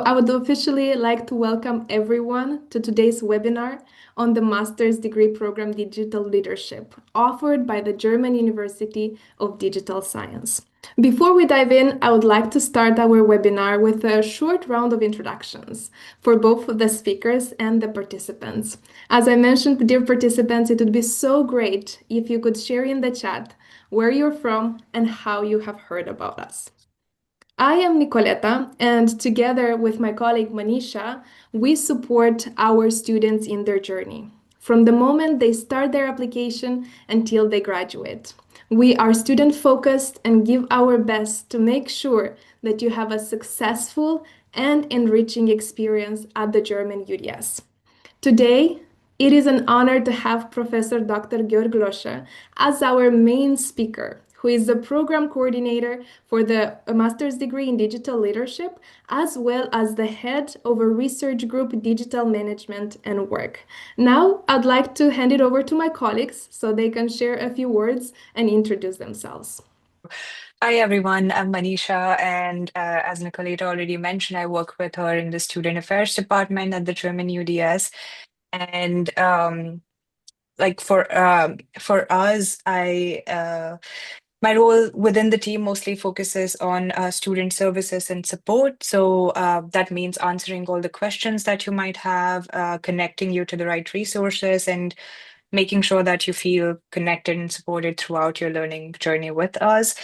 I would officially like to welcome everyone to today's webinar on the Master's Degree Program Digital Leadership, offered by the German University of Digital Science. Before we dive in, I would like to start our webinar with a short round of introductions for both the speakers and the participants. As I mentioned, dear participants, it would be so great if you could share in the chat where you're from and how you have heard about us. I am Nicoleta, and together with my colleague Manisha, we support our students in their journey, from the moment they start their application until they graduate. We are student-focused and give our best to make sure that you have a successful and enriching experience at the German UDS. Today, it is an honor to have Professor Dr. Georg Loscher as our main speaker, who is the program coordinator for the Master's degree in Digital Leadership, as well as the head of a research group, Digital Management and Work. Now, I'd like to hand it over to my colleagues so they can share a few words and introduce themselves. Hi, everyone. I'm Manisha, and as Nicoleta already mentioned, I work with her in the Student Affairs Department at the German UDS. And for us, my role within the team mostly focuses on student services and support. So that means answering all the questions that you might have, connecting you to the right resources, and making sure that you feel connected and supported throughout your learning journey with us.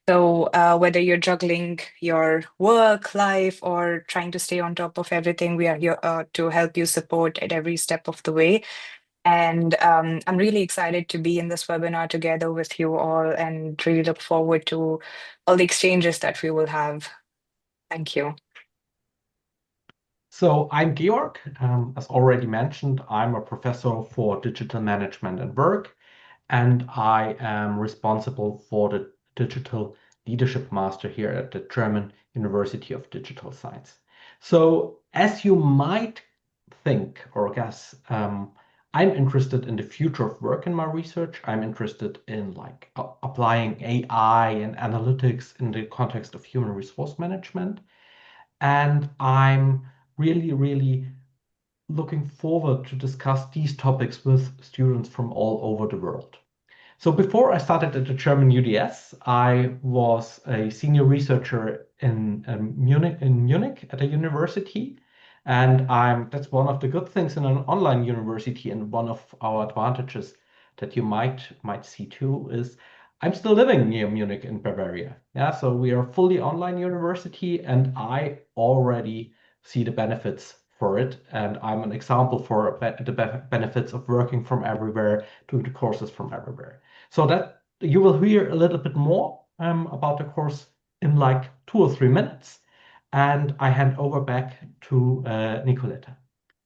So whether you're juggling your work life or trying to stay on top of everything, we are here to help you support at every step of the way. And I'm really excited to be in this webinar together with you all and really look forward to all the exchanges that we will have. Thank you. So I'm Georg. As already mentioned, I'm a professor for digital management and work, and I am responsible for the Digital Leadership Master here at the German University of Digital Science. So as you might think or guess, I'm interested in the future of work in my research. I'm interested in applying AI and analytics in the context of human resource management. And I'm really looking forward to discuss these topics with students from all over the world. So before I started at the German UDS, I was a senior researcher in Munich at a university. And that's one of the good things in an online university, and one of our advantages that you might see too is I'm still living near Munich in Bavaria. Yeah, so we are a fully online university, and I already see the benefits for it. And I'm an example for the benefits of working from everywhere, doing the courses from everywhere. So that you will hear a little bit more about the course in like 2 or 3 minutes. And I hand over back to Nicoleta.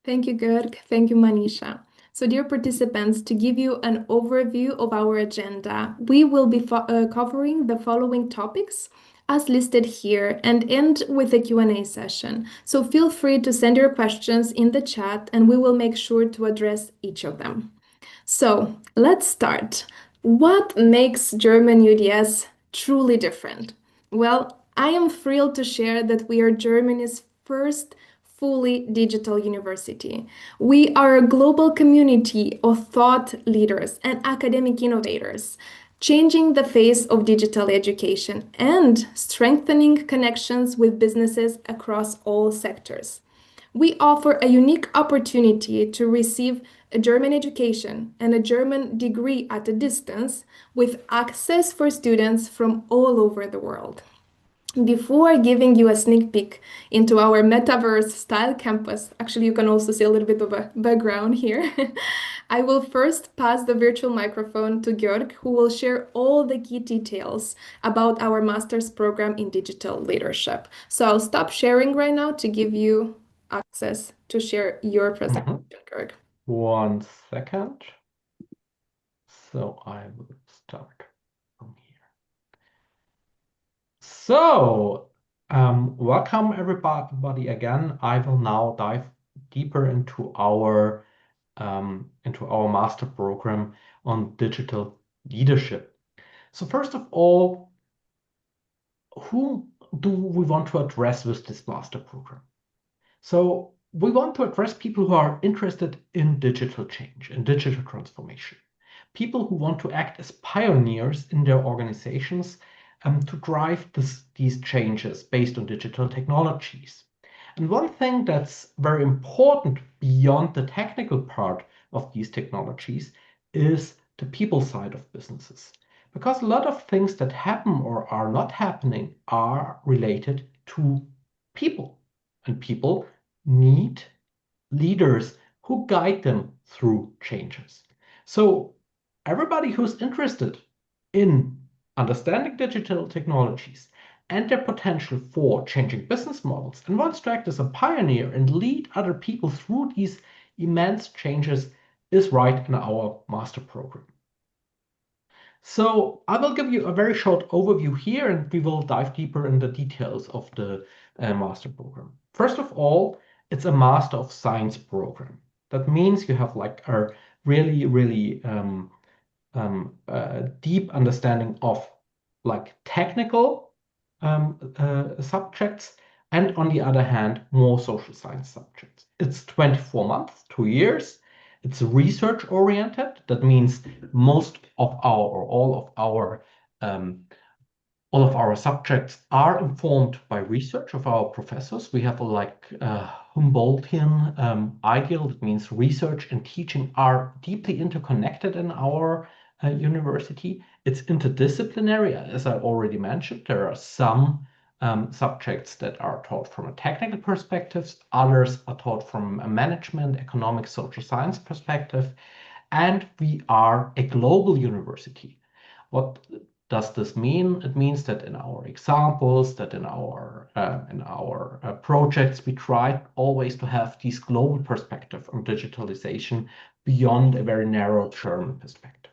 Thank you, Georg. Thank you, Manisha. So, dear participants, to give you an overview of our agenda, we will be covering the following topics as listed here and end with a Q&A session. So feel free to send your questions in the chat and we will make sure to address each of them. So let's start. What makes German UDS truly different? Well, I am thrilled to share that we are Germany's first fully digital university. We are a global community of thought leaders and academic innovators, changing the face of digital education and strengthening connections with businesses across all sectors. We offer a unique opportunity to receive a German education and a German degree at a distance with access for students from all over the world. Before giving you a sneak peek into our metaverse style campus, actually, you can also see a little bit of a background here. I will first pass the virtual microphone to Georg, who will share all the key details about our master's program in digital leadership. So I'll stop sharing right now to give you access to share your presentation, Georg. 1 second. So I will start from here. So, welcome everybody again. I will now dive deeper into our master program on digital leadership. So first of all, who do we want to address with this master program? So we want to address people who are interested in digital change and digital transformation. People who want to act as pioneers in their organizations to drive these changes based on digital technologies. And one thing that's very important beyond the technical part of these technologies is the people side of businesses. Because a lot of things that happen or are not happening are related to people. And people need leaders who guide them through changes. So everybody who's interested in understanding digital technologies and their potential for changing business models and wants to act as a pioneer and lead other people through these immense changes is right in our master program. So I will give you a very short overview here, and we will dive deeper in the details of the master program. First of all, it's a Master of Science program. That means you have like a really deep understanding of like technical subjects, and on the other hand, more social science subjects. It's 24 months, 2 years. It's research oriented. That means most of our or all of our subjects are informed by research of our professors. We have a Humboldtian ideal. That means research and teaching are deeply interconnected in our university. It's interdisciplinary, as I already mentioned. There are some subjects that are taught from a technical perspective, others are taught from a management, economic, social science perspective, and we are a global university. What does this mean? It means that in our examples, that in our projects, we try always to have this global perspective on digitalization beyond a very narrow German perspective.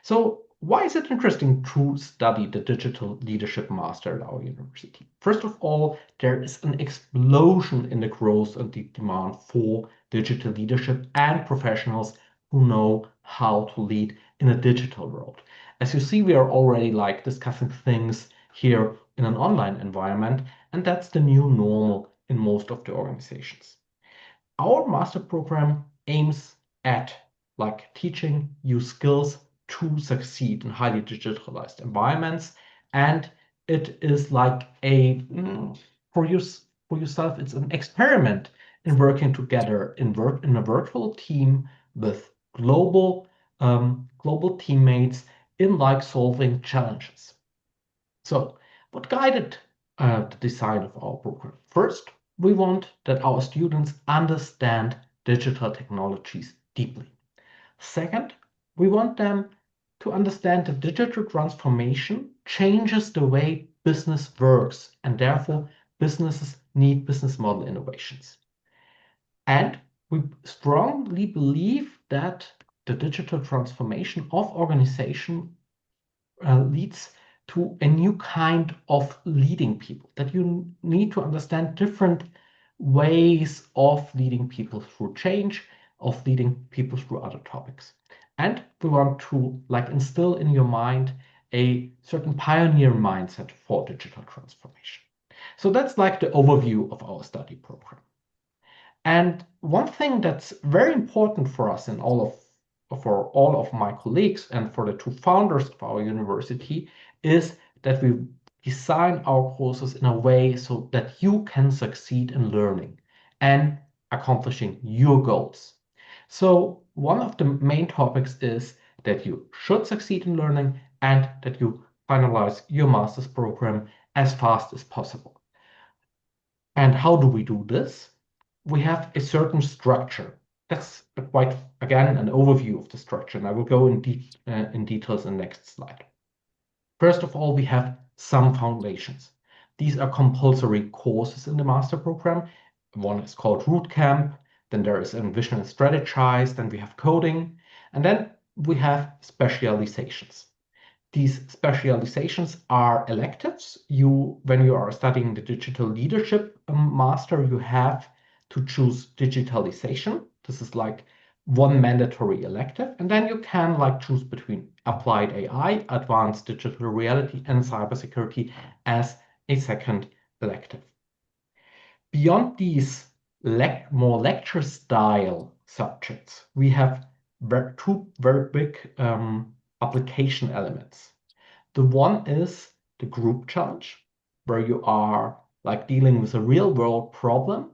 So why is it interesting to study the Digital Leadership Master at our university? First of all, there is an explosion in the growth and the demand for digital leadership and professionals who know how to lead in a digital world. As you see, we are already like discussing things here in an online environment, and that's the new normal in most of the organizations. Our master program aims at like teaching you skills to succeed in highly digitalized environments, and it is like for yourself, it's an experiment in working together in a virtual team with global teammates in like solving challenges. So what guided the design of our program? First, we want that our students understand digital technologies deeply. Second, we want them to understand that digital transformation changes the way business works, and therefore businesses need business model innovations. And we strongly believe that the digital transformation of organization leads to a new kind of leading people, that you need to understand different ways of leading people through change, of leading people through other topics. And we want to like instill in your mind a certain pioneer mindset for digital transformation. So that's like the overview of our study program. And one thing that's very important for us and for all of my colleagues and for the two founders of our university is that we design our courses in a way so that you can succeed in learning and accomplishing your goals. So one of the main topics is that you should succeed in learning and that you finalize your master's program as fast as possible. And how do we do this? We have a certain structure. That's quite, again, an overview of the structure, and I will go in details in the next slide. First of all, we have some foundations. These are compulsory courses in the master program. One is called Root Camp, then there is Envision and Strategize, then we have coding, and then we have specializations. These specializations are electives. When you are studying the digital leadership master, you have to choose digitalization. This is like one mandatory elective, and then you can like choose between applied AI, advanced digital reality, and cybersecurity as a second elective. Beyond these more lecture style subjects, we have two very big application elements. The one is the group challenge, where you are like dealing with a real world problem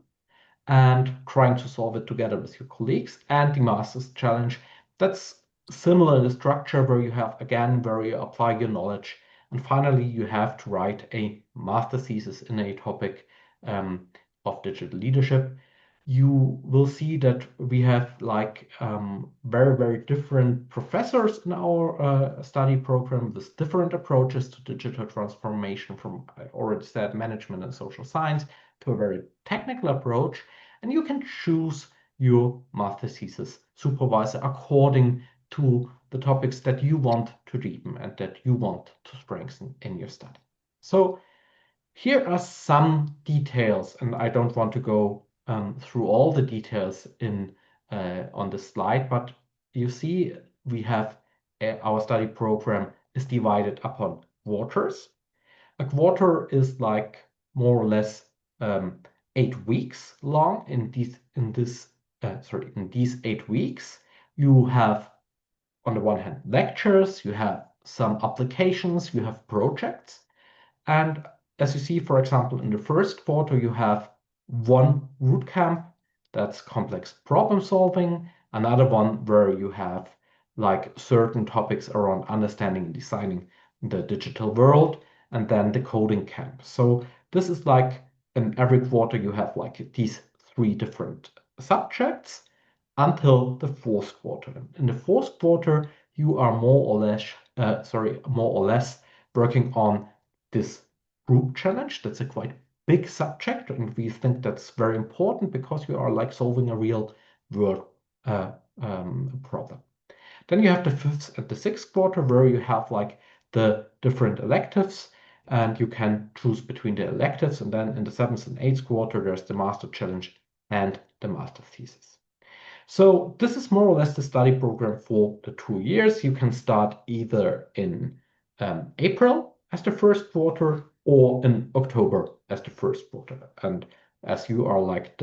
and trying to solve it together with your colleagues, and the master's challenge. That's similar in the structure, where you have, again, where you apply your knowledge. And finally, you have to write a master thesis in a topic of digital leadership. You will see that we have like very, very different professors in our study program with different approaches to digital transformation, from, I already said, management and social science, to a very technical approach. And you can choose your master thesis supervisor according to the topics that you want to deepen and that you want to strengthen in your study. So here are some details, and I don't want to go through all the details on the slide, but you see we have our study program is divided upon quarters. A quarter is like more or less 8 weeks long. In these 8 weeks, you have, on the one hand, lectures, you have some applications, you have projects. And as you see, for example, in the first quarter, you have one root camp, that's complex problem solving, another one where you have like certain topics around understanding and designing the digital world, and then the coding camp. So this is like in every quarter you have like these 3 different subjects until the fourth quarter. In the fourth quarter, you are more or less working on this group challenge. That's a quite big subject, and we think that's very important because you are like solving a real world problem. Then you have the fifth and the sixth quarter, where you have like the different electives, and you can choose between the electives. And then in the seventh and eighth quarter, there's the master challenge and the master thesis. So this is more or less the study program for the 2 years. You can start either in April as the first quarter or in October as the first quarter. And as you are like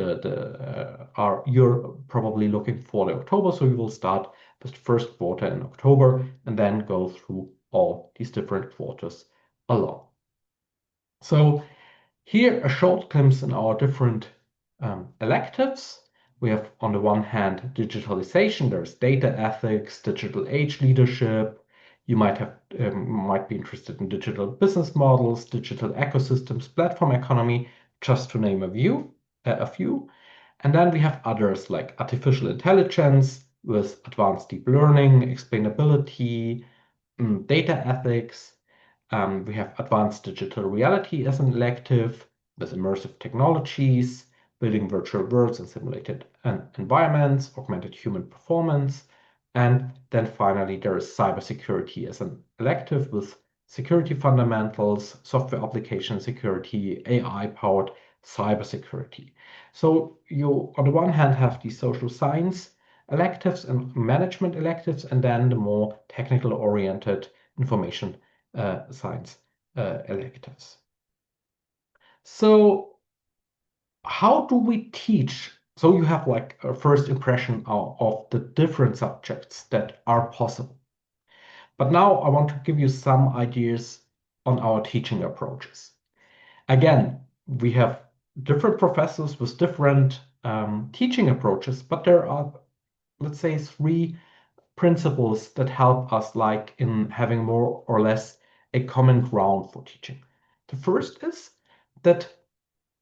you're probably looking for the October, so you will start with the first quarter in October and then go through all these different quarters along. So here a short glimpse in our different electives. We have, on the one hand, digitalization. There's data ethics, digital age leadership. You might be interested in digital business models, digital ecosystems, platform economy, just to name a few. And then we have others like artificial intelligence with advanced deep learning, explainability, data ethics. We have advanced digital reality as an elective with immersive technologies, building virtual worlds and simulated environments, augmented human performance. And then finally, there is cybersecurity as an elective with security fundamentals, software application security, AI-powered cybersecurity. So you, on the one hand, have the social science electives and management electives, and then the more technical-oriented information science electives. So how do we teach? So you have like a first impression of the different subjects that are possible. But now I want to give you some ideas on our teaching approaches. Again, we have different professors with different teaching approaches, but there are, let's say, 3 principles that help us like in having more or less a common ground for teaching. The first is that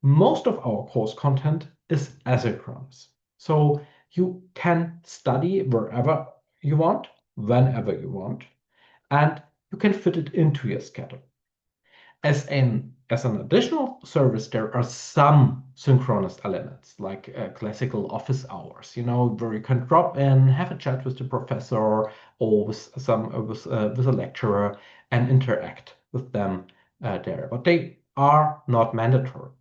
most of our course content is asynchronous. So you can study wherever you want, whenever you want, and you can fit it into your schedule. As an additional service, there are some synchronous elements, like classical office hours, where you can drop in, have a chat with the professor or with a lecturer and interact with them there. But they are not mandatory.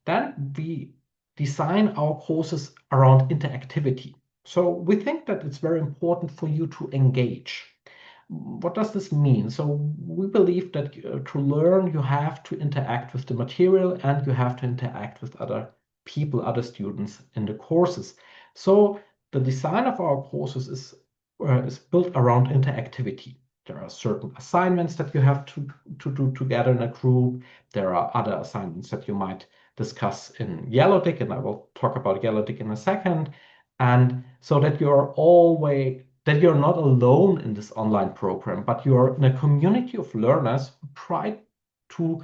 Then we design our courses around interactivity. So we think that it's very important for you to engage. What does this mean? So we believe that to learn, you have to interact with the material and you have to interact with other people, other students in the courses. So the design of our courses is built around interactivity. There are certain assignments that you have to do together in a group. There are other assignments that you might discuss in Yellowtick, and I will talk about Yellowtick in a second. And so that you're not alone in this online program, but you're in a community of learners who try to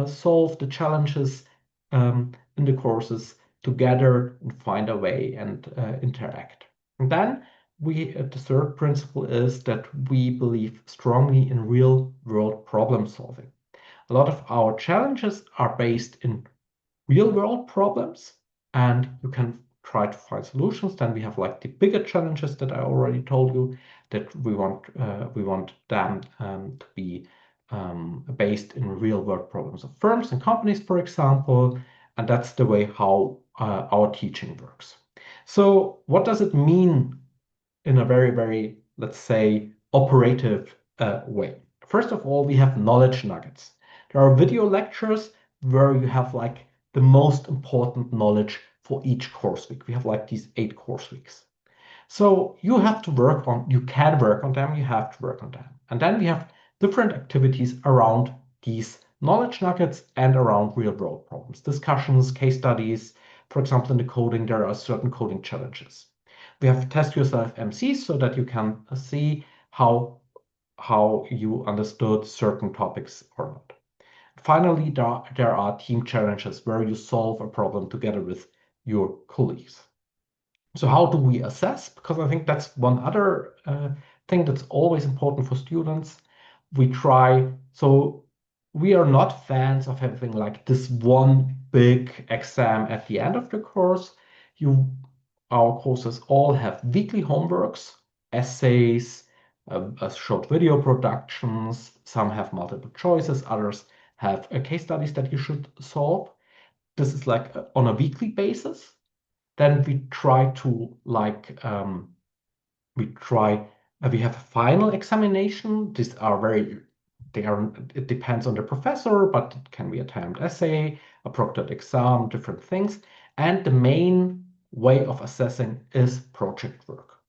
solve the challenges in the courses together and find a way and interact. And then the third principle is that we believe strongly in real world problem solving. A lot of our challenges are based in real world problems, and you can try to find solutions. Then we have like the bigger challenges that I already told you that we want them to be based in real world problems of firms and companies, for example, and that's the way how our teaching works. So what does it mean in a very, very, let's say, operative way? First of all, we have knowledge nuggets. There are video lectures where you have like the most important knowledge for each course week. We have like these 8 course weeks. So you can work on them, you have to work on them. And then we have different activities around these knowledge nuggets and around real world problems, discussions, case studies. For example, in the coding, there are certain coding challenges. We have test yourself MCs so that you can see how you understood certain topics or not. Finally, there are team challenges where you solve a problem together with your colleagues. So how do we assess? Because I think that's one other thing that's always important for students. We are not fans of having like this one big exam at the end of the course. Our courses all have weekly homeworks, essays, short video productions. Some have multiple choices, others have case studies that you should solve. This is like on a weekly basis. Then we try to we have a final examination. It depends on the professor, but it can be a timed essay, a proctored exam, different things. And the main way of assessing is project work.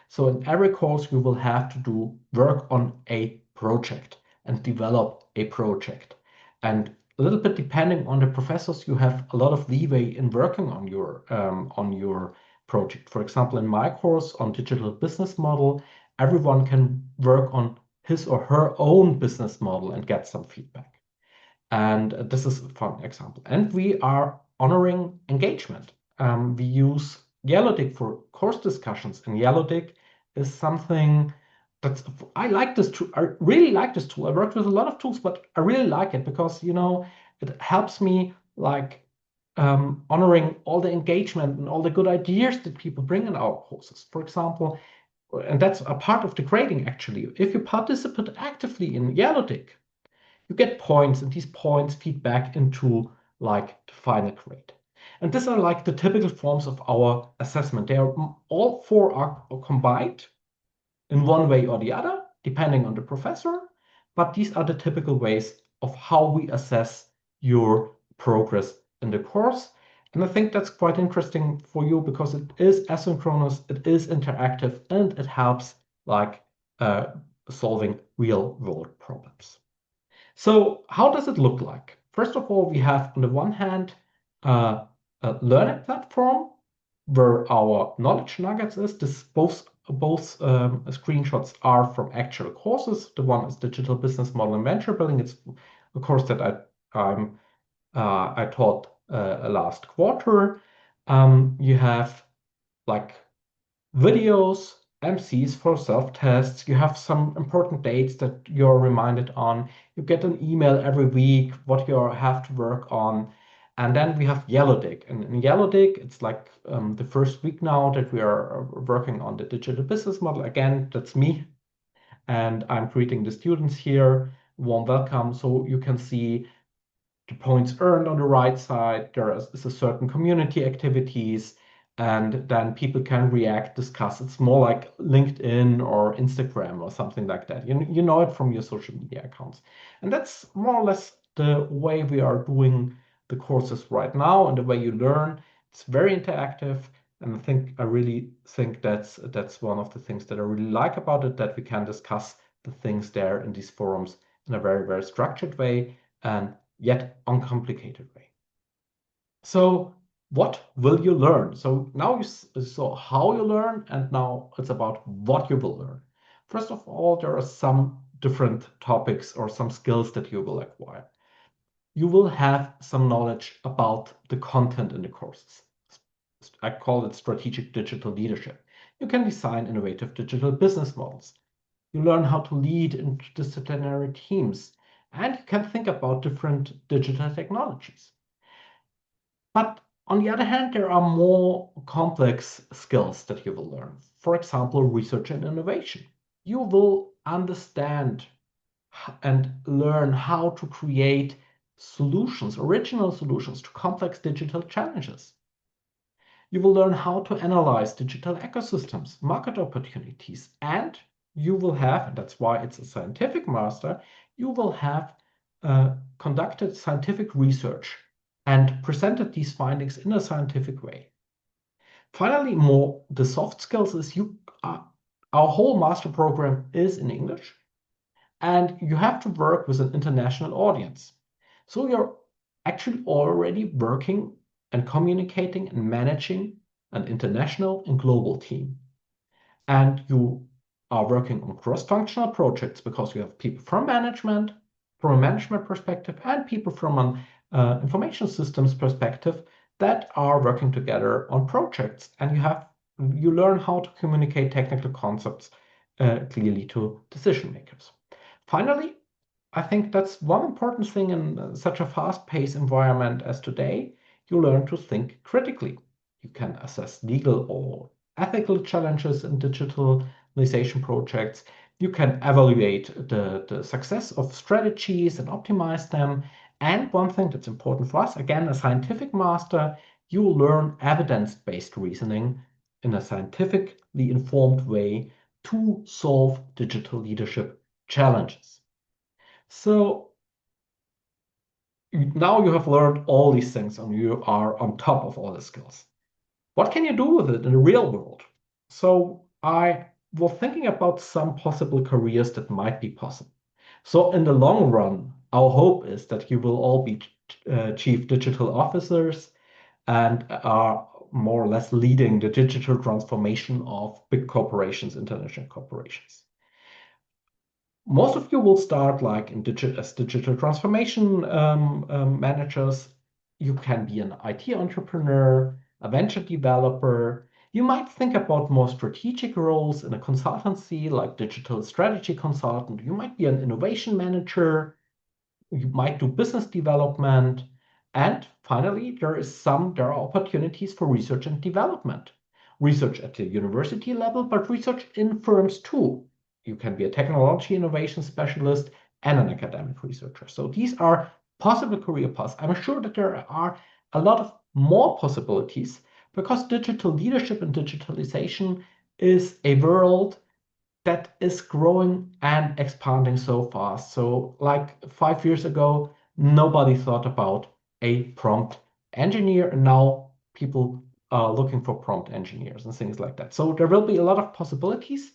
So in every course, you will have to do work on a project and develop a project. And a little bit depending on the professors, you have a lot of leeway in working on your project. For example, in my course on digital business model, everyone can work on his or her own business model and get some feedback. And this is a fun example. And we are honoring engagement. We use Yellowtick for course discussions, and Yellowtick is something I like this tool. I really like this tool. I worked with a lot of tools, but I really like it because it helps me like honoring all the engagement and all the good ideas that people bring in our courses. For example, and that's a part of the grading actually. If you participate actively in Yellowtick, you get points, and these points feed back into like the final grade. And these are like the typical forms of our assessment. All 4 are combined in one way or the other, depending on the professor. But these are the typical ways of how we assess your progress in the course. And I think that's quite interesting for you because it is asynchronous, it is interactive, and it helps like solving real world problems. So how does it look like? First of all, we have on the one hand a learning platform where our knowledge nuggets is. Both screenshots are from actual courses. The one is digital business model and venture building. It's a course that I taught last quarter. You have like videos, MCs for self-tests. You have some important dates that you're reminded on. You get an email every week what you have to work on. And then we have Yellowtick. And in Yellowtick, it's like the first week now that we are working on the digital business model. Again, that's me. And I'm greeting the students here. Warm welcome. So you can see the points earned on the right side. There is a certain community activities, and then people can react, discuss. It's more like LinkedIn or Instagram or something like that. You know it from your social media accounts. And that's more or less the way we are doing the courses right now and the way you learn. It's very interactive, and I really think that's one of the things that I really like about it, that we can discuss the things there in these forums in a very, very structured way and yet uncomplicated way. So what will you learn? So now you saw how you learn, and now it's about what you will learn. First of all, there are some different topics or some skills that you will acquire. You will have some knowledge about the content in the courses. I call it strategic digital leadership. You can design innovative digital business models. You learn how to lead interdisciplinary teams, and you can think about different digital technologies. But on the other hand, there are more complex skills that you will learn. For example, research and innovation. You will understand and learn how to create solutions, original solutions to complex digital challenges. You will learn how to analyze digital ecosystems, market opportunities, and you will have, and that's why it's a scientific master, you will have conducted scientific research and presented these findings in a scientific way. Finally, more the soft skills is our whole master program is in English, and you have to work with an international audience. So you're actually already working and communicating and managing an international and global team. And you are working on cross-functional projects because you have people from a management perspective, and people from an information systems perspective that are working together on projects. And you learn how to communicate technical concepts clearly to decision makers. Finally, I think that's one important thing in such a fast-paced environment as today. You learn to think critically. You can assess legal or ethical challenges in digitalization projects. You can evaluate the success of strategies and optimize them. And one thing that's important for us, again, a scientific master, you will learn evidence-based reasoning in a scientifically informed way to solve digital leadership challenges. So now you have learned all these things and you are on top of all the skills. What can you do with it in the real world? So I was thinking about some possible careers that might be possible. So in the long run, our hope is that you will all be chief digital officers and are more or less leading the digital transformation of big corporations, international corporations. Most of you will start like as digital transformation managers. You can be an IT entrepreneur, a venture developer. You might think about more strategic roles in a consultancy like digital strategy consultant. You might be an innovation manager. You might do business development. And finally, there are opportunities for research and development. Research at the university level, but research in firms too. You can be a technology innovation specialist and an academic researcher. So these are possible career paths. I'm sure that there are a lot of more possibilities because digital leadership and digitalization is a world that is growing and expanding so fast. So like 5 years ago, nobody thought about a prompt engineer, and now people are looking for prompt engineers and things like that. So there will be a lot of possibilities.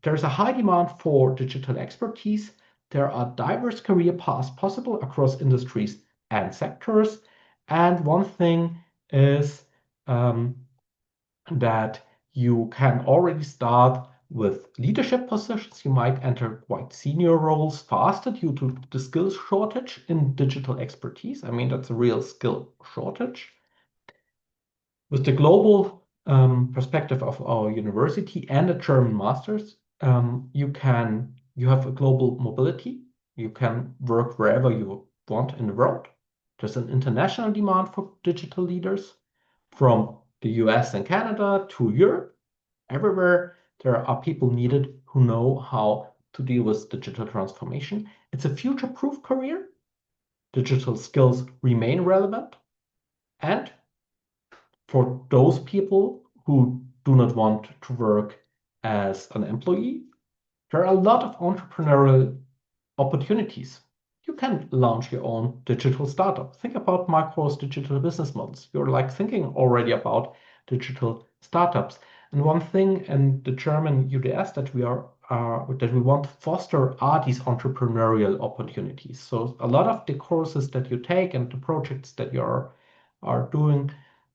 There's a high demand for digital expertise. There are diverse career paths possible across industries and sectors. And one thing is that you can already start with leadership positions. You might enter quite senior roles faster due to the skills shortage in digital expertise. I mean, that's a real skill shortage. With the global perspective of our university and a German master's, you have a global mobility. You can work wherever you want in the world. There's an international demand for digital leaders from the US and Canada to Europe. Everywhere there are people needed who know how to deal with digital transformation. It's a future-proof career. Digital skills remain relevant. And for those people who do not want to work as an employee, there are a lot of entrepreneurial opportunities. you can launch your own digital startup. Think about my course, Digital Business Models. You're like thinking already about digital startups. And one thing in the German UDS that we want to foster are these entrepreneurial opportunities. So a lot of the courses that you take and the projects that you are doing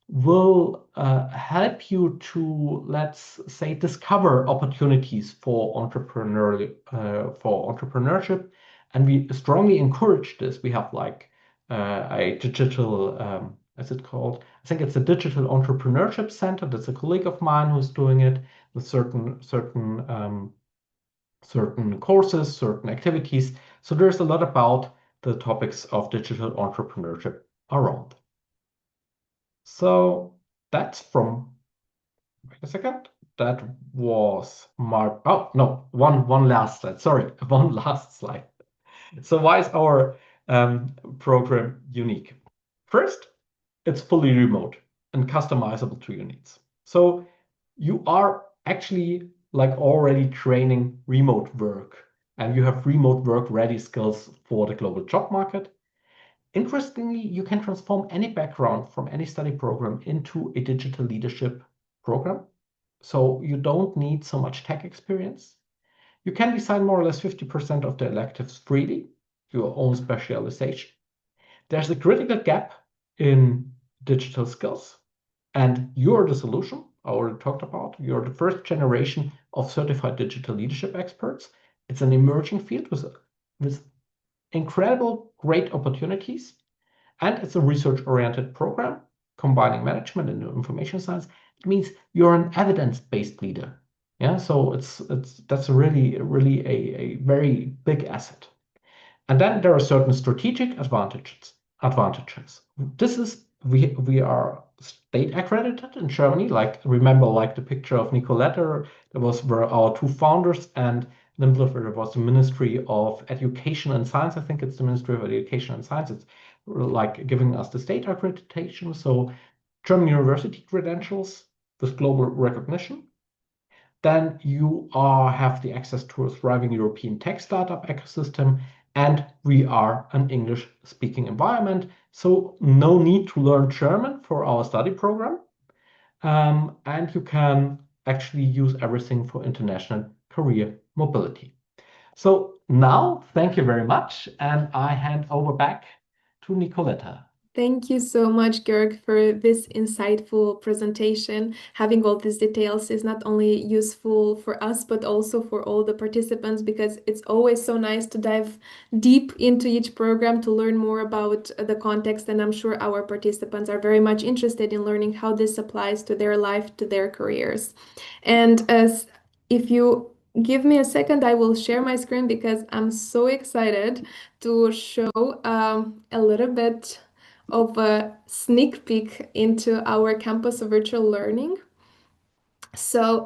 will help you to, let's say, discover opportunities for entrepreneurship, and we strongly encourage this. We have like a digital, as it called, I think it's a digital entrepreneurship center. That's a colleague of mine who's doing it with certain courses, certain activities. So there's a lot about the topics of digital entrepreneurship around. So that's from, wait a second, that was my, oh no, one last slide, sorry, one last slide. So why is our program unique? First, it's fully remote and customizable to your needs. So you are actually like already training remote work, and you have remote work ready skills for the global job market. Interestingly, you can transform any background from any study program into a digital leadership program. So you don't need so much tech experience. You can design more or less 50% of the electives freely, your own specialization. There's a critical gap in digital skills, and you're the solution. I already talked about. You're the first generation of certified digital leadership experts. It's an emerging field with incredible, great opportunities. And it's a research-oriented program combining management and information science. It means you're an evidence-based leader. Yeah, so that's really a very big asset. And then there are certain strategic advantages. This is we are state accredited in Germany. Like remember, like the picture of Nicoleta, that were our two founders, and Limbliffer was the Ministry of Education and Science. I think it's the Ministry of Education and Science. It's like giving us the state accreditation. So German university credentials with global recognition. Then you have the access to a thriving European tech startup ecosystem, and we are an English-speaking environment, so no need to learn German for our study program. And you can actually use everything for international career mobility. So now, thank you very much, and I hand over back to Nicoleta. Thank you so much, Georg, for this insightful presentation. Having all these details is not only useful for us, but also for all the participants, because it's always so nice to dive deep into each program to learn more about the context. And I'm sure our participants are very much interested in learning how this applies to their life, to their careers. And if you give me a second, I will share my screen because I'm so excited to show a little bit of a sneak peek into our campus of virtual learning. So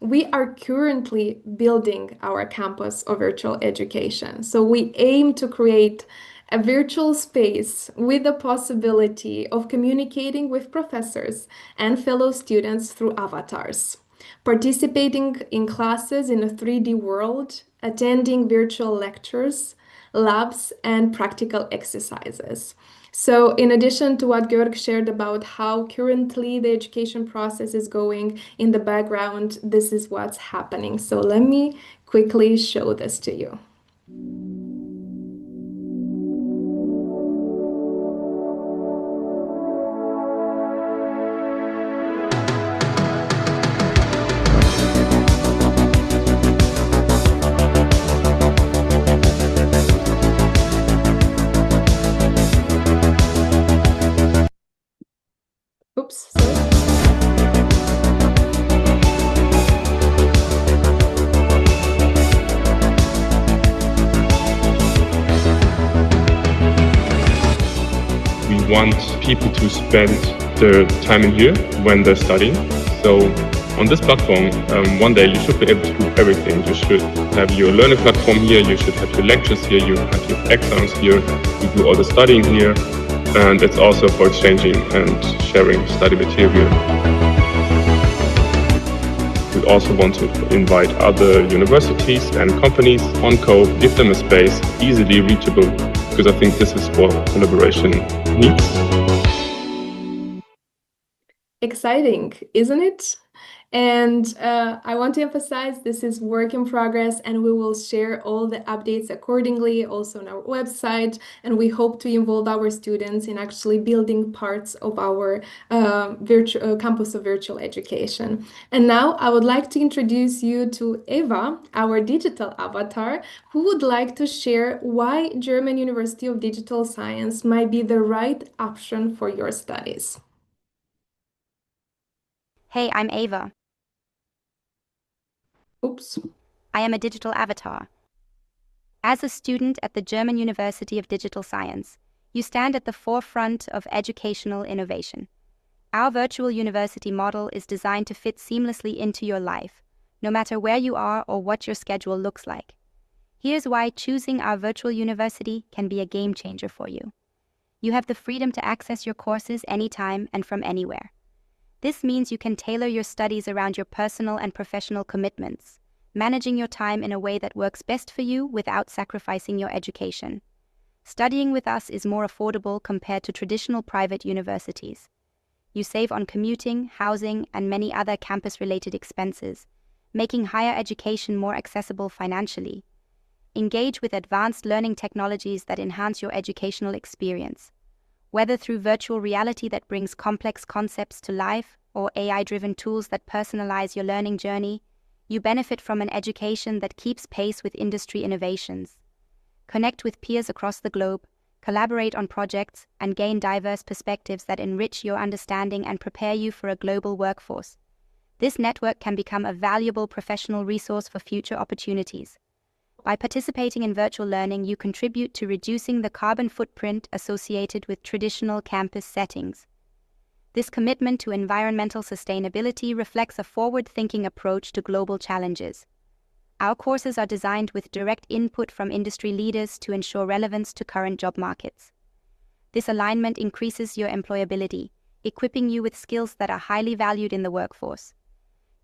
we are currently building our campus of virtual education. So we aim to create a virtual space with the possibility of communicating with professors and fellow students through avatars, participating in classes in a 3D world, attending virtual lectures, labs, and practical exercises. So in addition to what Georg shared about how currently the education process is going in the background, this is what's happening. So let me quickly show this to you. Oops, sorry. We want people to spend their time in here when they're studying. So on this platform, one day you should be able to do everything. You should have your learning platform here, you should have your lectures here, you have your exams here, you do all the studying here, and it's also for exchanging and sharing study material. would also want to invite other universities and companies on Code, give them a space, easily reachable, because I think this is what collaboration needs. Exciting, isn't it? And I want to emphasize this is work in progress, and we will share all the updates accordingly also on our website. And we hope to involve our students in actually building parts of our campus of virtual education. And now I would like to introduce you to Eva, our digital avatar, who would like to share why German University of Digital Science might be the right option for your studies. Hey, I'm Ava. Oops. I am a digital avatar. As a student at the German University of Digital Science, you stand at the forefront of educational innovation. Our virtual university model is designed to fit seamlessly into your life, no matter where you are or what your schedule looks like. Here's why choosing our virtual university can be a game changer for you. You have the freedom to access your courses anytime and from anywhere. This means you can tailor your studies around your personal and professional commitments, managing your time in a way that works best for you without sacrificing your education. Studying with us is more affordable compared to traditional private universities. You save on commuting, housing, and many other campus-related expenses, making higher education more accessible financially. Engage with advanced learning technologies that enhance your educational experience. Whether through virtual reality that brings complex concepts to life or AI-driven tools that personalize your learning journey, you benefit from an education that keeps pace with industry innovations. Connect with peers across the globe, collaborate on projects, and gain diverse perspectives that enrich your understanding and prepare you for a global workforce. This network can become a valuable professional resource for future opportunities. By participating in virtual learning, you contribute to reducing the carbon footprint associated with traditional campus settings. This commitment to environmental sustainability reflects a forward-thinking approach to global challenges. Our courses are designed with direct input from industry leaders to ensure relevance to current job markets. This alignment increases your employability, equipping you with skills that are highly valued in the workforce.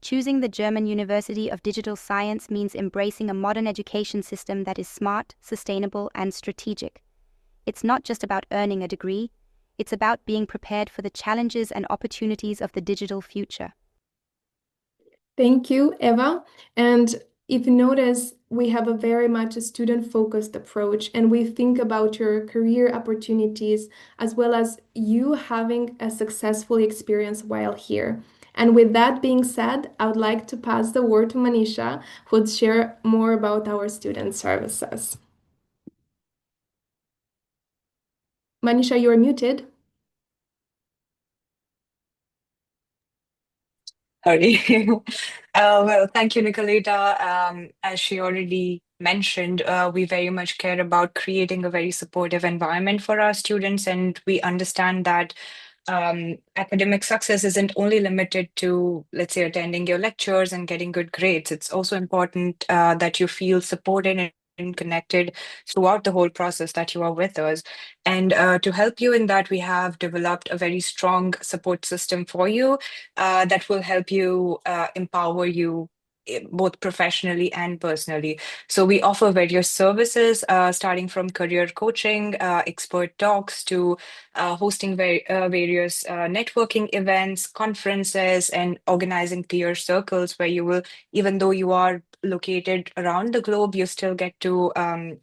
Choosing the German University of Digital Science means embracing a modern education system that is smart, sustainable, and strategic. It's not just about earning a degree, it's about being prepared for the challenges and opportunities of the digital future. Thank you, Eva. And if you notice, we have a very much a student-focused approach, and we think about your career opportunities as well as you having a successful experience while here. And with that being said, I would like to pass the word to Manisha, who would share more about our student services. Manisha, you are muted. Sorry. Well, thank you, Nicoleta. As she already mentioned, we very much care about creating a very supportive environment for our students, and we understand that academic success isn't only limited to, let's say, attending your lectures and getting good grades. It's also important that you feel supported and connected throughout the whole process that you are with us. And to help you in that, we have developed a very strong support system for you that will help you empower you both professionally and personally. So we offer various services, starting from career coaching, expert talks, to hosting various networking events, conferences, and organizing peer circles where you will, even though you are located around the globe, you still get to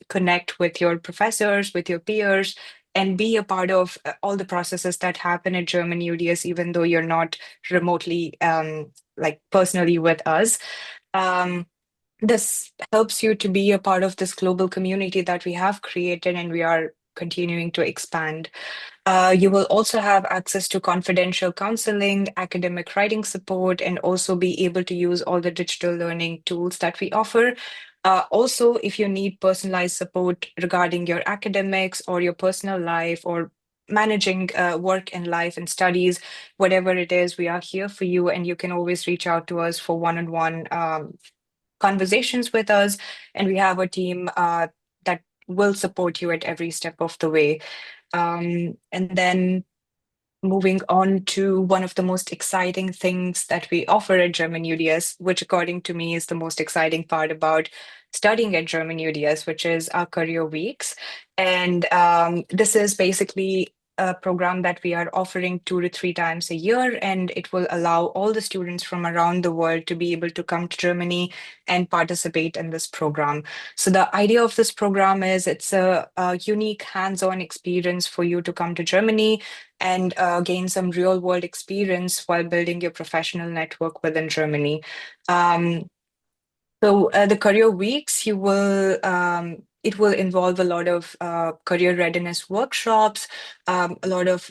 connect with your professors, with your peers, and be a part of all the processes that happen at German UDS, even though you're not remotely, like personally with us. This helps you to be a part of this global community that we have created and we are continuing to expand. You will also have access to confidential counseling, academic writing support, and also be able to use all the digital learning tools that we offer. Also, if you need personalized support regarding your academics or your personal life or managing work and life and studies, whatever it is, we are here for you, and you can always reach out to us for one-on-one conversations with us, and we have a team that will support you at every step of the way. And then moving on to one of the most exciting things that we offer at German UDS, which according to me is the most exciting part about studying at German UDS, which is our career weeks. And this is basically a program that we are offering 2 to 3 times a year, and it will allow all the students from around the world to be able to come to Germany and participate in this program. So the idea of this program is it's a unique hands-on experience for you to come to Germany and gain some real world experience while building your professional network within Germany. So the career weeks, it will involve a lot of career readiness workshops, a lot of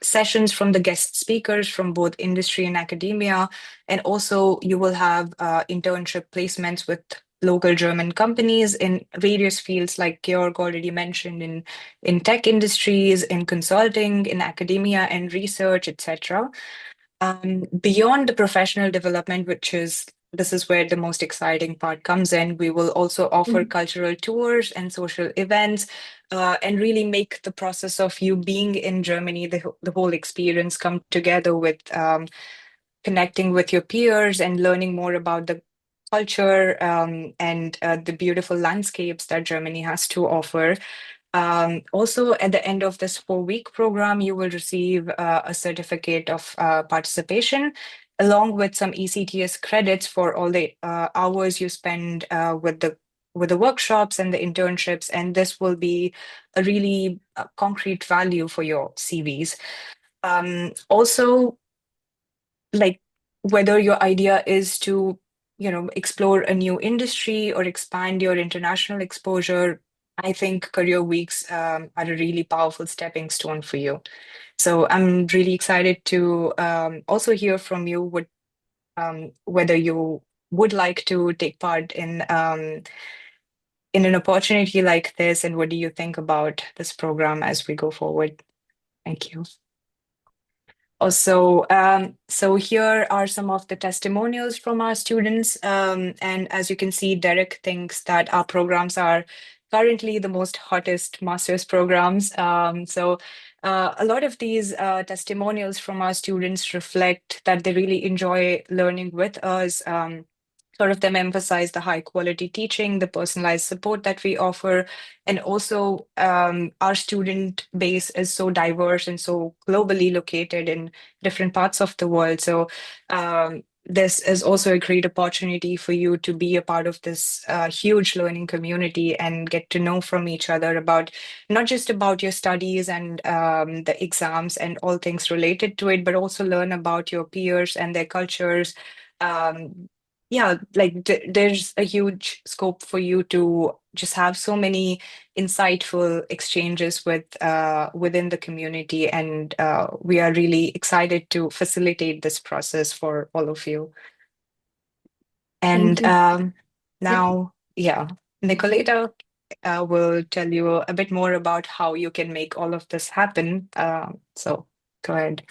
sessions from the guest speakers from both industry and academia. And also you will have internship placements with local German companies in various fields, like Georg already mentioned, in tech industries, in consulting, in academia and research, etc. Beyond the professional development, this is where the most exciting part comes in. We will also offer cultural tours and social events, and really make the process of you being in Germany, the whole experience come together with connecting with your peers and learning more about the culture and the beautiful landscapes that Germany has to offer. Also, at the end of this 4-week program, you will receive a certificate of participation, along with some ECTS credits for all the hours you spend with the workshops and the internships, and this will be a really concrete value for your CVs. Also, like whether your idea is to explore a new industry or expand your international exposure, I think career weeks are a really powerful stepping stone for you. So I'm really excited to also hear from you whether you would like to take part in an opportunity like this, and what do you think about this program as we go forward. Thank you. Also, so here are some of the testimonials from our students. And as you can see, Derek thinks that our programs are currently the most hottest master's programs. So a lot of these testimonials from our students reflect that they really enjoy learning with us. Sort of them emphasize the high quality teaching, the personalized support that we offer. And also our student base is so diverse and so globally located in different parts of the world. So this is also a great opportunity for you to be a part of this huge learning community and get to know from each other about not just about your studies and the exams and all things related to it, but also learn about your peers and their cultures. Yeah, like there's a huge scope for you to just have so many insightful exchanges with within the community, and we are really excited to facilitate this process for all of you. And now, yeah, Nicoleta will tell you a bit more about how you can make all of this happen. So go ahead.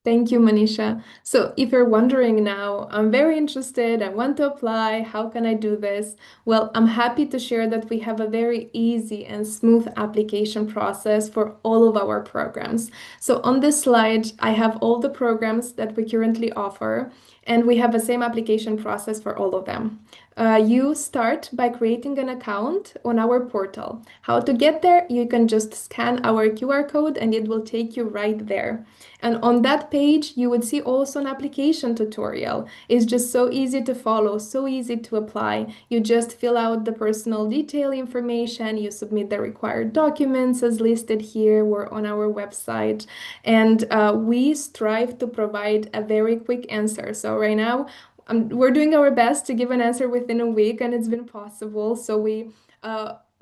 Thank you, Manisha. So if you're wondering now, I'm very interested, I want to apply, how can I do this? Well, I'm happy to share that we have a very easy and smooth application process for all of our programs. So on this slide, I have all the programs that we currently offer, and we have the same application process for all of them. You start by creating an account on our portal. How to get there? You can just scan our QR code and it will take you right there. And on that page, you would see also an application tutorial. It's just so easy to follow, so easy to apply. You just fill out the personal detail information, you submit the required documents as listed here or on our website, and we strive to provide a very quick answer. So right now, we're doing our best to give an answer within a week, and it's been possible. So we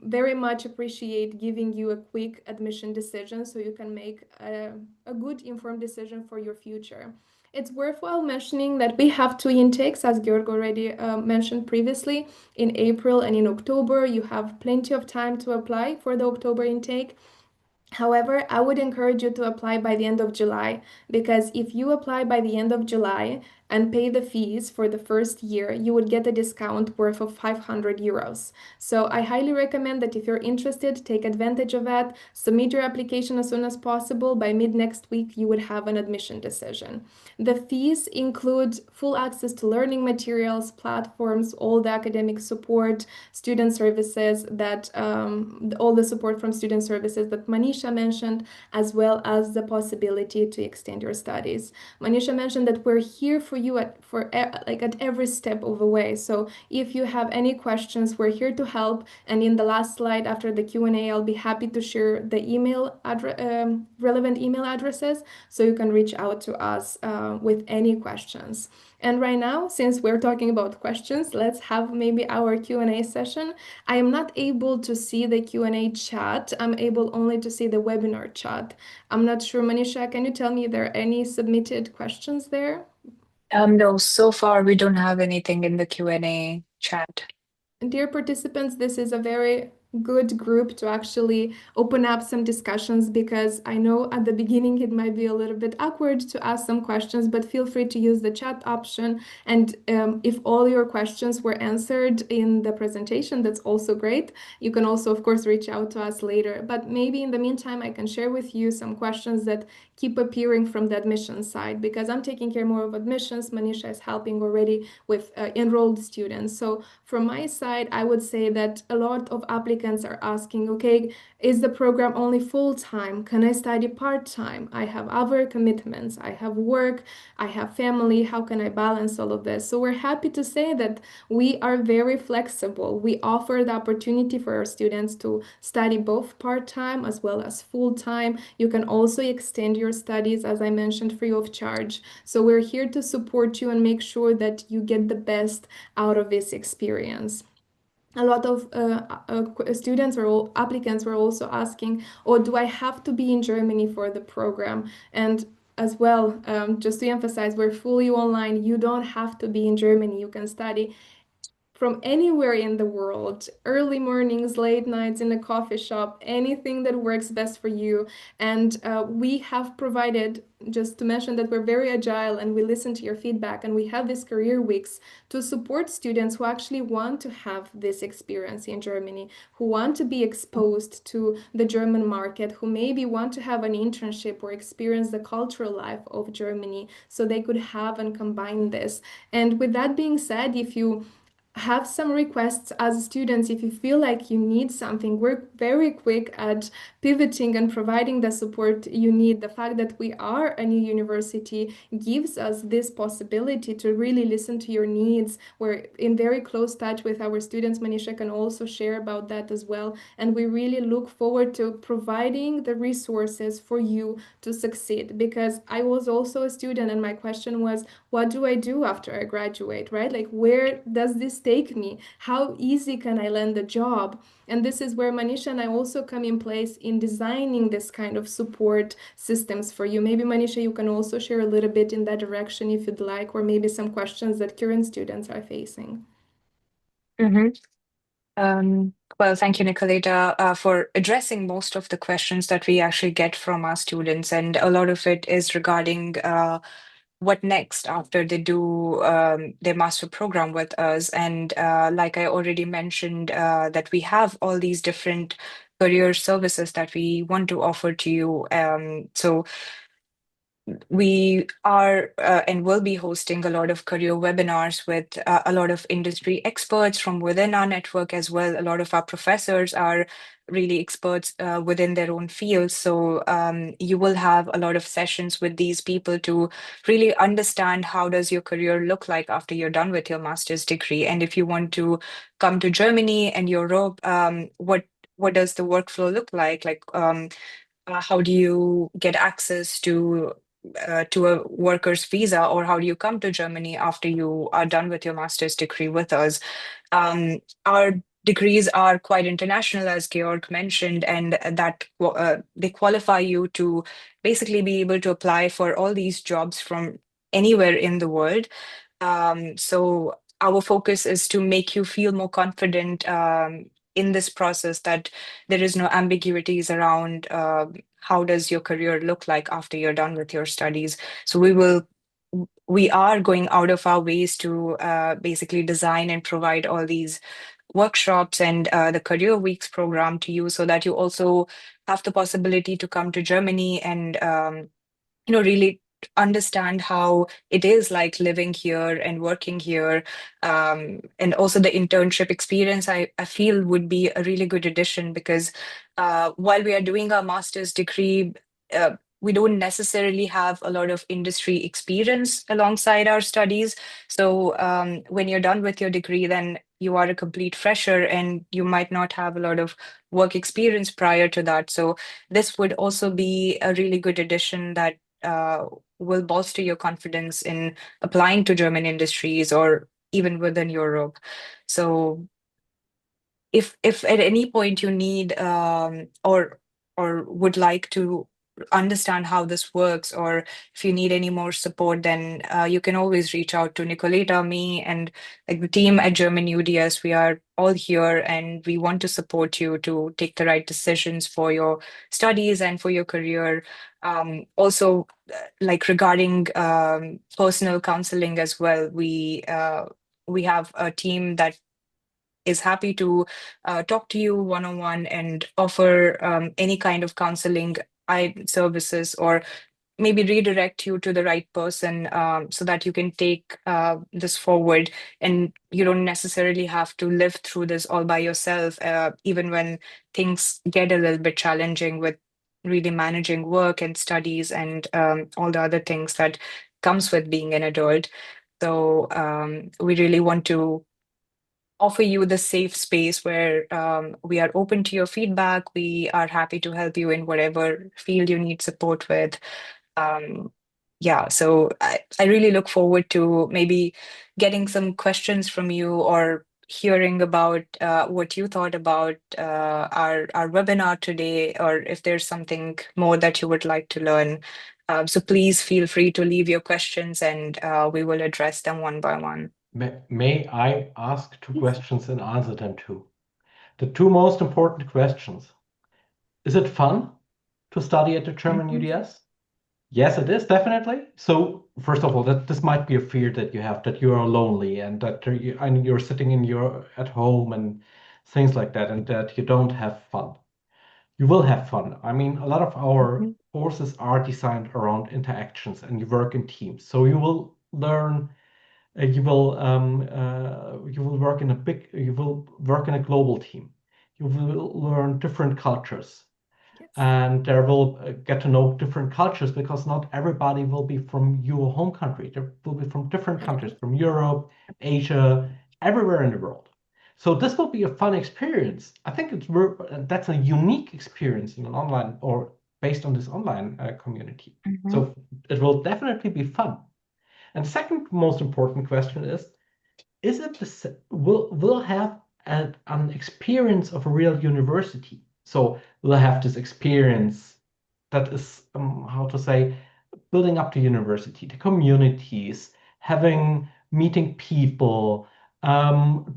very much appreciate giving you a quick admission decision so you can make a good informed decision for your future. It's worthwhile mentioning that we have 2 intakes, as Georg already mentioned previously. In April and in October, you have plenty of time to apply for the October intake. However, I would encourage you to apply by the end of July, because if you apply by the end of July, and pay the fees for the first year, you would get a discount worth of 500 euros. So I highly recommend that if you're interested, take advantage of that, submit your application as soon as possible. By mid next week, you would have an admission decision. The fees include full access to learning materials, platforms, all the academic support, student services that all the support from student services that Manisha mentioned, as well as the possibility to extend your studies. Manisha mentioned that we're here for you at every step of the way. So if you have any questions, we're here to help. And in the last slide after the Q&A, I'll be happy to share the relevant email addresses so you can reach out to us with any questions. And right now, since we're talking about questions, let's have maybe our Q&A session. I am not able to see the Q&A chat. I'm able only to see the webinar chat. I'm not sure, Manisha, can you tell me if there are any submitted questions there? No, so far we don't have anything in the Q&A chat. Dear participants, this is a very good group to actually open up some discussions, because I know at the beginning it might be a little bit awkward to ask some questions, but feel free to use the chat option. And if all your questions were answered in the presentation, that's also great. You can also, of course, reach out to us later. But maybe in the meantime, I can share with you some questions that keep appearing from the admissions side, because I'm taking care more of admissions. Manisha is helping already with enrolled students. So from my side, I would say that a lot of applicants are asking, okay, is the program only full-time? Can I study part-time? I have other commitments. I have work. I have family. How can I balance all of this? So we're happy to say that we are very flexible. We offer the opportunity for our students to study both part-time as well as full-time. You can also extend your studies, as I mentioned, free of charge. So we're here to support you and make sure that you get the best out of this experience. A lot of students or applicants were also asking, oh, do I have to be in Germany for the program? And as well, just to emphasize, we're fully online. You don't have to be in Germany. You can study from anywhere in the world, early mornings, late nights in a coffee shop, anything that works best for you. And we have provided, just to mention that we're very agile and we listen to your feedback, and we have these career weeks to support students who actually want to have this experience in Germany, who want to be exposed to the German market, who maybe want to have an internship or experience the cultural life of Germany, so they could have and combine this. And with that being said, if you have some requests as students, if you feel like you need something, we're very quick at pivoting and providing the support you need. The fact that we are a new university gives us this possibility to really listen to your needs. We're in very close touch with our students. Manisha can also share about that as well. And we really look forward to providing the resources for you to succeed, because I was also a student and my question was, what do I do after I graduate, right? Like, where does this take me? How easy can I land a job? And this is where Manisha and I also come in place in designing this kind of support systems for you. Maybe Manisha, you can also share a little bit in that direction if you'd like, or maybe some questions that current students are facing. Well, thank you, Nicoleta, for addressing most of the questions that we actually get from our students. And a lot of it is regarding what next after they do their master program with us. And like I already mentioned, that we have all these different career services that we want to offer to you. So we are and will be hosting a lot of career webinars with a lot of industry experts from within our network as well. A lot of our professors are really experts within their own fields. So you will have a lot of sessions with these people to really understand how does your career look like after you're done with your master's degree. And if you want to come to Germany and Europe, what does the workflow look like? How do you get access to a worker's visa, or how do you come to Germany after you are done with your master's degree with us? Our degrees are quite international, as Georg mentioned, and that they qualify you to basically be able to apply for all these jobs from anywhere in the world. So our focus is to make you feel more confident in this process, that there is no ambiguities around how does your career look like after you're done with your studies. So we will we are going out of our ways to basically design and provide all these workshops and the Career Weeks program to you, so that you also have the possibility to come to Germany and really understand how it is like living here and working here. And also the internship experience, I feel would be a really good addition, because while we are doing our master's degree, we don't necessarily have a lot of industry experience alongside our studies. So when you're done with your degree, then you are a complete fresher and you might not have a lot of work experience prior to that. So this would also be a really good addition that uh, will bolster your confidence in applying to German industries or even within Europe. So if at any point you need or would like to understand how this works, or if you need any more support, then you can always reach out to Nicoleta, me, and like the team at German UDS. We are all here and we want to support you to take the right decisions for your studies and for your career. Also, like regarding personal counseling as well, we have a team that is happy to talk to you one-on-one and offer any kind of counseling services, or maybe redirect you to the right person, so that you can take this forward and you don't necessarily have to live through this all by yourself, even when things get a little bit challenging with really managing work and studies and all the other things that comes with being an adult. So we really want to offer you the safe space where we are open to your feedback. We are happy to help you in whatever field you need support with. Um, yeah, so I really look forward to maybe getting some questions from you, or hearing about what you thought about our webinar today, or if there's something more that you would like to learn. So please feel free to leave your questions, and we will address them one by one. May I ask two questions and answer them too? The two most important questions. Is it fun to study at the German UDS? Yes, it is, definitely. So, first of all, that this might be a fear that you have, that you are lonely and that you're sitting at home and things like that, and that you don't have fun. You will have fun. I mean, a lot of our courses are designed around interactions, and you work in teams. So you will learn you will work in a global team. You will learn different cultures, Yes. and there will get to know different cultures, because not everybody will be from your home country. There will be from different countries, from Europe, Asia, everywhere in the world. So this will be a fun experience. I think that's a unique experience in an online, or based on this online community. So it will definitely be fun. And second most important question is it will have an experience of a real university? So we'll have this experience that is, how to say, building up the university, the communities, meeting people,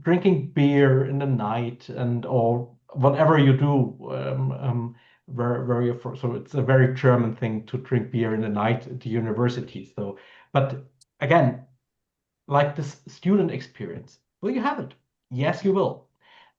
drinking beer in the night, and or whatever you do. Where you're from. So it's a very German thing to drink beer in the night at the university. So, but again, like this student experience, will you have it? Yes, you will.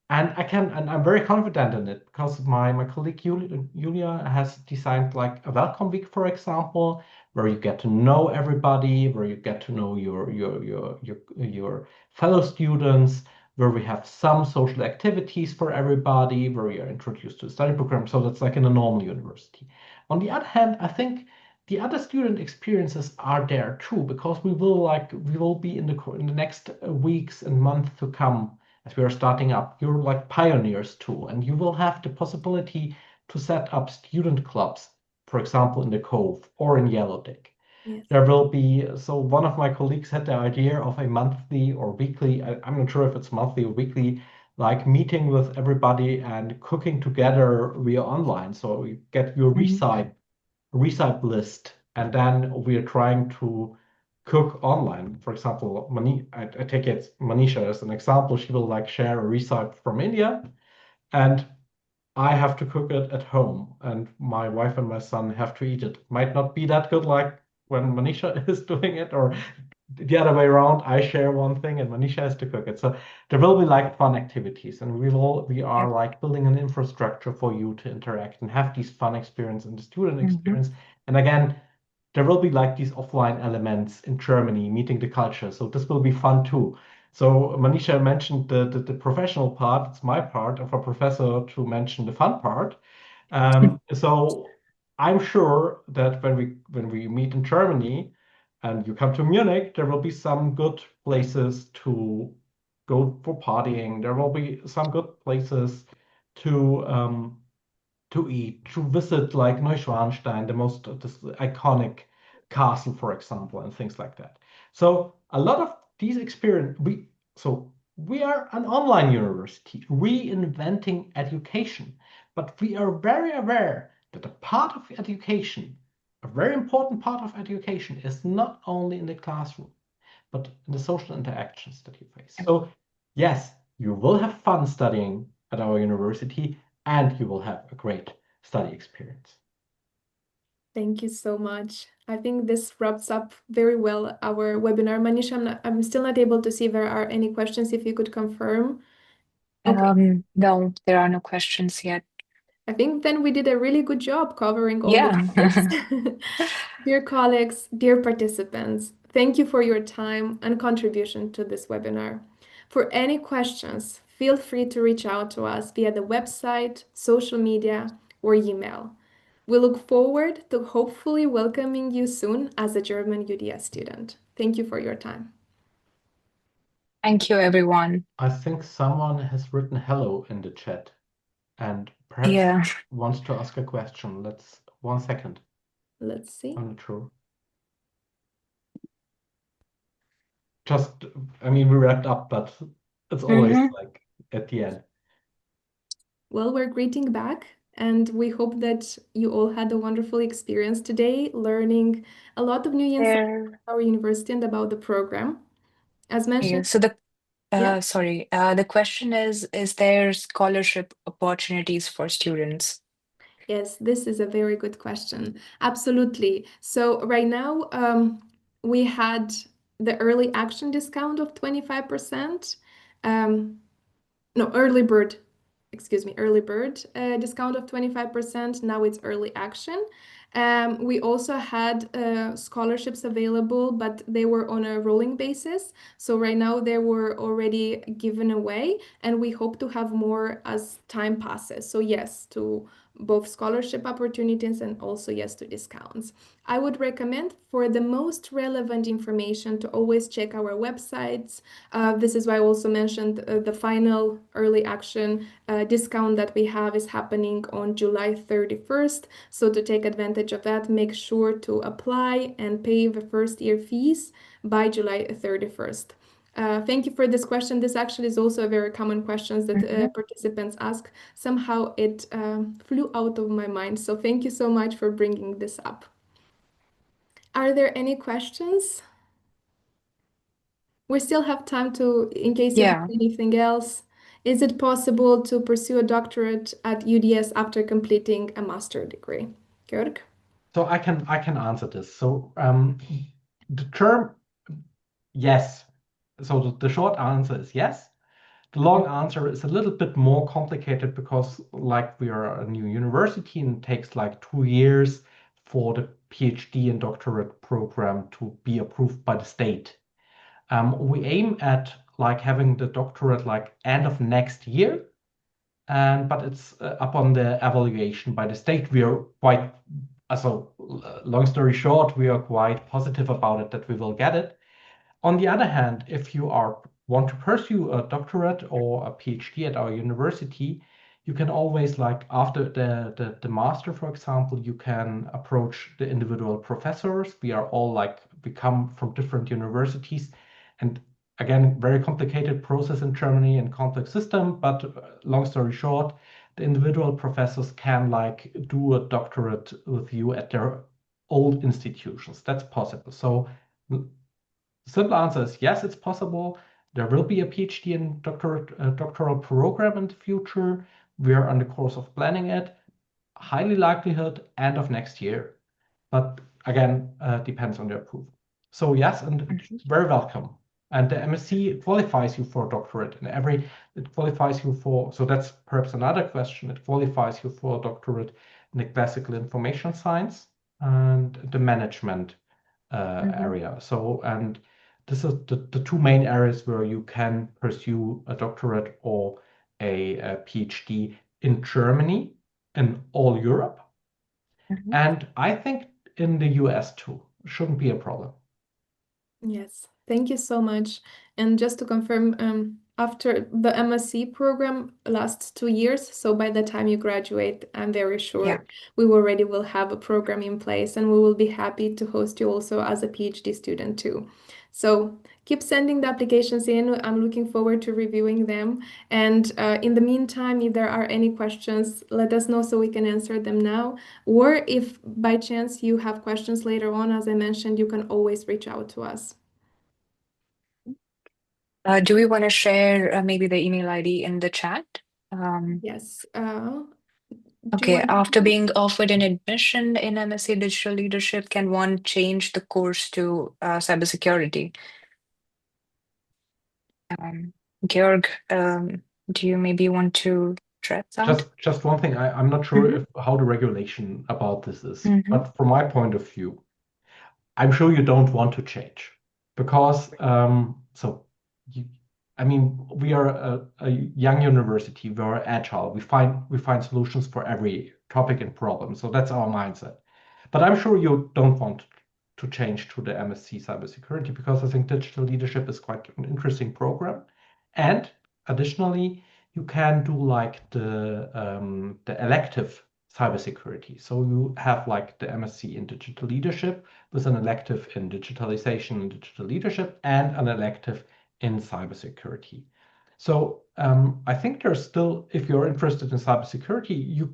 And I'm very confident in it, because my colleague Julia has designed like a welcome week, for example, where you get to know everybody, where you get to know your fellow students, where we have some social activities for everybody, where we are introduced to the study program. So that's like in a normal university. On the other hand, I think the other student experiences are there too, because we will be in the next weeks and months to come, as we are starting up. You're like pioneers too, and you will have the possibility to set up student clubs, for example, in the Cove or in Yellowdick. Yes. There will be, so one of my colleagues had the idea of a monthly or weekly, I'm not sure if it's monthly or weekly, like meeting with everybody and cooking together via online. So you get your recipe list, and then we are trying to cook online. For example, I take it Manisha as an example. She will like share a recipe from India, and I have to cook it at home, and my wife and my son have to eat it. Might not be that good like when Manisha is doing it, or the other way around, I share one thing and Manisha has to cook it. So there will be like fun activities, and we are Yep. like building an infrastructure for you to interact and have these fun experience and the student Mhm. experience. And again, there will be like these offline elements in Germany, meeting the culture. So this will be fun too. So Manisha mentioned the professional part. It's my part of a professor to mention the fun part. So I'm sure that when we meet in Germany and you come to Munich, there will be some good places to go for partying. There will be some good places to eat, to visit like Neuschwanstein, this iconic castle, for example, and things like that. So a lot of these experience we are an online university reinventing education, but we are very aware that a part of education, a very important part of education, is not only in the classroom, but in the social interactions that you face. So yes, you will have fun studying at our university, and you will have a great study experience. Thank you so much. I think this wraps up very well our webinar. Manisha, I'm still not able to see if there are any questions, if you could confirm. Okay. No, there are no questions yet. I think then we did a really good job covering all the Yeah. topics. Dear colleagues, dear participants, thank you for your time and contribution to this webinar. For any questions, feel free to reach out to us via the website, social media, or email. We look forward to hopefully welcoming you soon as a German UDS student. Thank you for your time. Thank you, everyone. I think someone has written hello in the chat and perhaps Yeah. wants to ask a question. Let's 1 second. Let's see. I'm not sure. We wrapped up, but it's always like at the end. Well, we're greeting back, and we hope that you all had a wonderful experience today, learning a lot of new insights There. about our university and about the program. As Yeah. mentioned, So yeah, sorry, the question is there scholarship opportunities for students? yes, this is a very good question. Absolutely. So right now, we had the early action discount of 25%. No, early bird, excuse me, early bird discount of 25%. Now it's early action. We also had scholarships available, but they were on a rolling basis. So right now they were already given away, and we hope to have more as time passes. So yes, to both scholarship opportunities and also yes to discounts. I would recommend for the most relevant information to always check our websites. This is why I also mentioned the final early action discount that we have is happening on July 31st. So to take advantage of that, make sure to apply and pay the first year fees by July 31st. Thank you for this question. This actually is also a very common question that participants ask. Somehow it flew out of my mind. So thank you so much for bringing this up. Are there any questions? We still have time in case you have Yeah. anything else. Is it possible to pursue a doctorate at UDS after completing a master degree? Georg? So I can answer this. So the term yes. So the short answer is yes. The long answer is a little bit more complicated because like we are a new university and it takes like 2 years for the PhD and doctorate program to be approved by the state. We aim at like having the doctorate like end of next year, but it's upon the evaluation by the state. We are quite, long story short, we are quite positive about it that we will get it. On the other hand, if you want to pursue a doctorate or a PhD at our university, you can always like after the master, for example, you can approach the individual professors. We come from different universities, and again, very complicated process in Germany and complex system. But long story short, the individual professors can like do a doctorate with you at their old institutions. That's possible. So simple answer is yes, it's possible. There will be a PhD in doctoral program in the future. We are on the course of planning it. Highly likelihood end of next year. but again, depends on the approval. So yes, and very welcome. And the MSc qualifies you for a doctorate, and it qualifies you for, so that's perhaps another question, it qualifies you for a doctorate in the classical information science and the management area. So, and this is the two main areas where you can pursue a doctorate or a PhD in Germany, in all Europe, and I think in the US too. Shouldn't be a problem. Yes, thank you so much. And just to confirm, after the MSc program lasts 2 years, so by the time you graduate, I'm very sure we already will have a program in place, and we will be happy to host you also as a PhD student too. So keep sending the applications in. I'm looking forward to reviewing them. And in the meantime, if there are any questions, let us know so we can answer them now. Or if by chance you have questions later on, as I mentioned, you can always reach out to us. Do we want to share maybe the email ID in the chat? Yes. Okay, after being offered an admission in MSc Digital Leadership, can one change the course to cybersecurity? Georg, do you maybe want to address that? Just one thing, I'm not sure how the regulation about this is, but from my point of view, I'm sure you don't want to change because I mean, we are a young university. We are agile. We find solutions for every topic and problem. So that's our mindset. But I'm sure you don't want to change to the MSc Cybersecurity because I think digital leadership is quite an interesting program. And additionally, you can do like the elective cybersecurity. So you have like the MSc in digital leadership with an elective in digitalization and digital leadership and an elective in cybersecurity. So I think there's still, if you're interested in cybersecurity,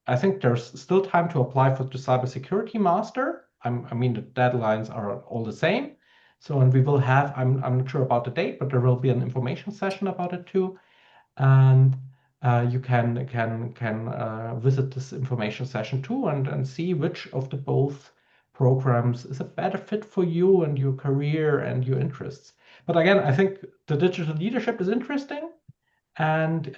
I think there's still time to apply for the cybersecurity master. I mean, the deadlines are all the same. So, and we will have, I'm not sure about the date, but there will be an information session about it too. And you can visit this information session too and see which of the both programs is a better fit for you and your career and your interests. But again, I think the digital leadership is interesting. And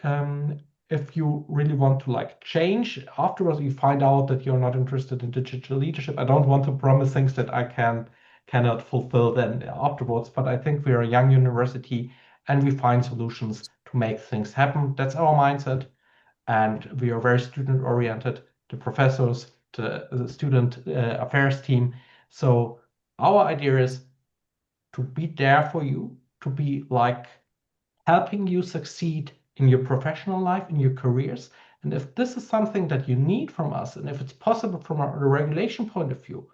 if you really want to like change afterwards, you find out that you're not interested in digital leadership. I don't want to promise things that I cannot fulfill then afterwards, but I think we are a young university and we find solutions to make things happen. That's our mindset. And we are very student oriented, the professors, the student affairs team. So our idea is to be there for you, to be like helping you succeed in your professional life, in your careers. And if this is something that you need from us, and if it's possible from a regulation point of view,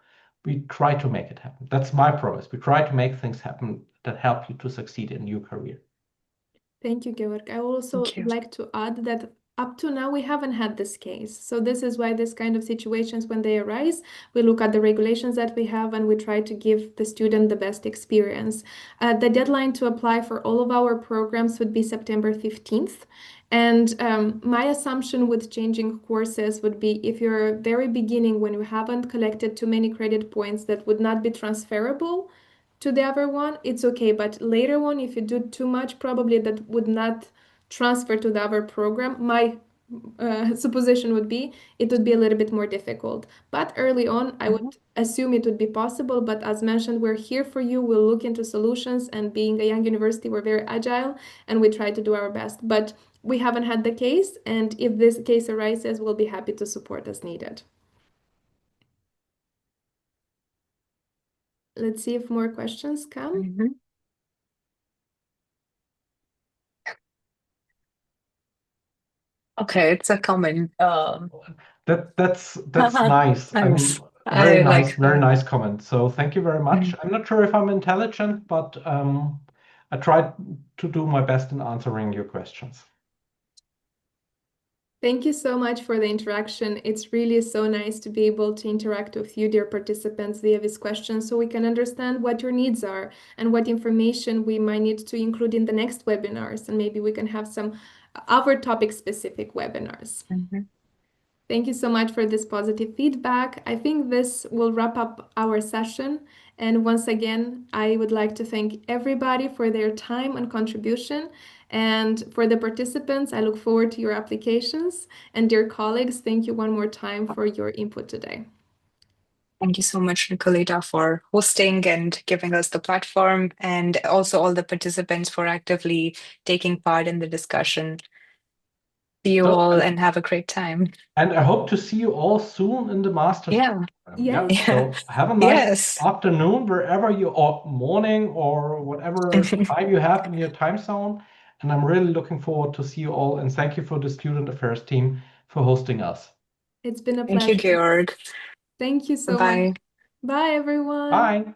we try to make it happen. That's my promise. We try to make things happen that help you to succeed in your career. Thank you, Georg. I would also like to add that up to now, we haven't had this case. So this is why this kind of situations, when they arise, we look at the regulations that we have and we try to give the student the best experience. The deadline to apply for all of our programs would be September 15th. And my assumption with changing courses would be if you're very beginning, when you haven't collected too many credit points that would not be transferable to the other one, it's okay. But later on, if you do too much, probably that would not transfer to the other program. My supposition would be it would be a little bit more difficult. But early on, I would assume it would be possible. But as mentioned, we're here for you. We'll look into solutions. And being a young university, we're very agile and we try to do our best. But we haven't had the case. And if this case arises, we'll be happy to support as needed. Let's see if more questions come. Okay, it's a comment. That's nice. Nice. Very I nice, like very that. nice comment. So thank you very much. I'm not sure if I'm intelligent, but I tried to do my best in answering your questions. Thank you so much for the interaction. It's really so nice to be able to interact with you, dear participants, via these questions so we can understand what your needs are and what information we might need to include in the next webinars. And maybe we can have some other topic-specific webinars. Thank you so much for this positive feedback. I think this will wrap up our session. And once again, I would like to thank everybody for their time and contribution. And for the participants, I look forward to your applications. And dear colleagues, thank you one more time for your input today. Thank you so much, Nicoleta, for hosting and giving us the platform, and also all the participants for actively taking part in the discussion. See you all and have a great time. And I hope to see you all soon in the master's program. Yes. Yeah. So have a nice afternoon wherever you are, morning or whatever time you have in your time zone. And I'm really looking forward to see you all. And thank you for the Student Affairs team for hosting us. It's been a pleasure. Thank you, Georg. Thank you so much. Bye, everyone. Bye.